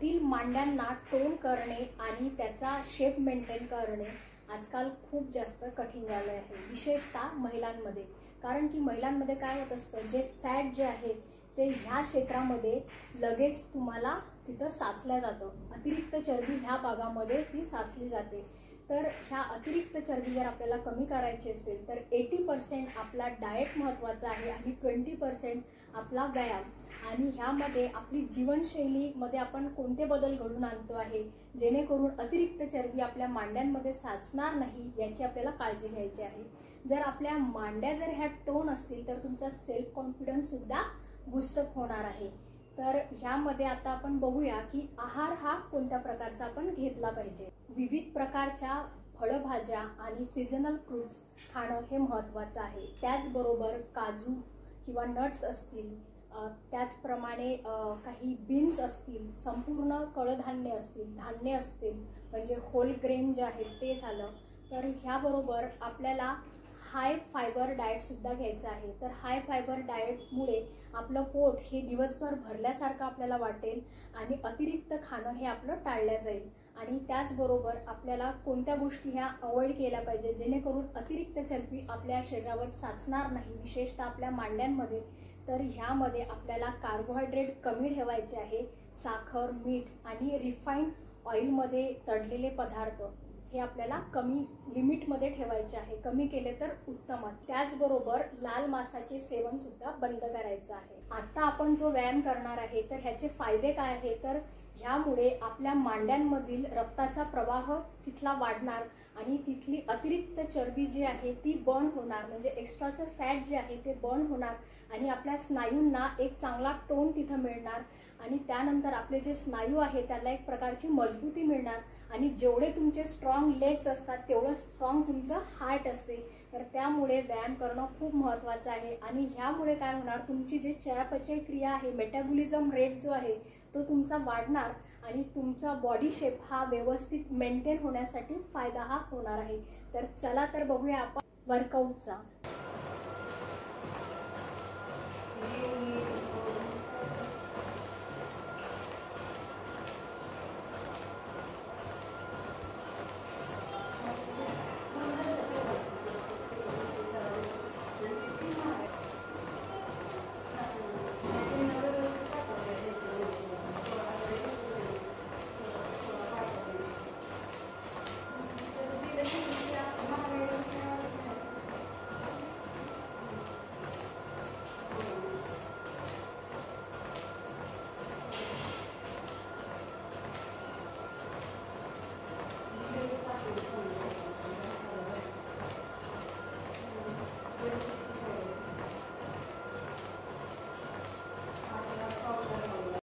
आतील मांड्यांना टोन करणे आणि त्याचा शेप मेंटेन करणे आजकाल खूप जास्त कठीण झालं आहे, विशेषतः महिलांमध्ये. कारण की महिलांमध्ये काय होत असतं, जे फॅट जे आहे ते ह्या क्षेत्रामध्ये लगेच तुम्हाला तिथं साचल्या जातं. अतिरिक्त चरबी ह्या भागामध्ये ती साचली जाते. तर ह्या अतिरिक्त चरबी जर आपल्याला कमी करायची असेल तर 80% आपला डाएट महत्त्वाचा आहे आणि 20% आपला व्यायाम. आणि ह्यामध्ये आपली जीवनशैलीमध्ये आपण कोणते बदल घडवून आणतो आहे जेणेकरून अतिरिक्त चरबी आपल्या मांड्यांमध्ये साचणार नाही याची आपल्याला काळजी घ्यायची आहे. जर आपल्या मांड्या जर ह्या टोन असतील तर तुमचा सेल्फ कॉन्फिडन्स सुद्धा बूस्टअप होणार आहे. तर ह्यामध्ये आता आपण बघूया की आहार हा कोणत्या प्रकारचा आपण घेतला पाहिजे. विविध प्रकारच्या फळभाज्या आणि सीझनल फ्रूट्स खाणं हे महत्त्वाचं आहे. त्याचबरोबर काजू किंवा नट्स असतील, त्याचप्रमाणे काही बीन्स असतील, संपूर्ण कडधान्य असतील, धान्य असतील, म्हणजे होल ग्रेन जे आहेत ते झालं. तर ह्याबरोबर आपल्याला हाय फायबर डाएटसुद्धा घ्यायचं आहे. तर हाय फायबर डाएटमुळे आपलं पोट हे दिवसभर भरल्यासारखं आपल्याला वाटेल आणि अतिरिक्त खाणं हे आपलं टाळलं जाईल. आणि त्याचबरोबर आपल्याला कोणत्या गोष्टी ह्या अवॉइड केल्या पाहिजे जेणेकरून अतिरिक्त चरबी आपल्या शरीरावर साचणार नाही, विशेषतः आपल्या मांड्यांमध्ये. तर ह्यामध्ये आपल्याला कार्बोहायड्रेट कमी ठेवायचे आहे. साखर, मीठ आणि रिफाईंड ऑइलमध्ये तळलेले पदार्थ हे आपल्याला कमी लिमिटमध्ये ठेवायचे आहे. कमी केले तर उत्तम. त्याचबरोबर लाल मांसाचे सेवन सुद्धा बंद करायचं आहे. आता आपण जो व्यायाम करणार आहे तर ह्याचे फायदे काय आहे, तर ह्यामुळे आपल्या मांड्यांमधील रक्ताचा प्रवाह तिथला वाढणार आणि तिथली अतिरिक्त चरबी जी आहे ती बर्न होणार, म्हणजे एक्स्ट्राचं फॅट जे आहे ते बर्न होणार आणि आपल्या स्नायूंना एक चांगला टोन तिथं मिळणार. आणि त्यानंतर आपले जे स्नायू आहे त्याला एक प्रकारची मजबूती मिळणार. आणि जेवढे तुमचे स्ट्रॉंग लेग्स असतात तेवढं स्ट्रॉंग तुमचं हार्ट असते. तर त्यामुळे व्यायाम करणं खूप महत्त्वाचं आहे. आणि ह्यामुळे काय होणार, तुमची जी चयापचय क्रिया आहे, मेटाबॉलिझम रेट जो आहे तो तुमचा वाढणार आणि तुमचा बॉडी शेप हा व्यवस्थित मेंटेन होण्यासाठी फायदा हा होणार आहे. तर चला तर बघूया आपण वर्कआउटचा.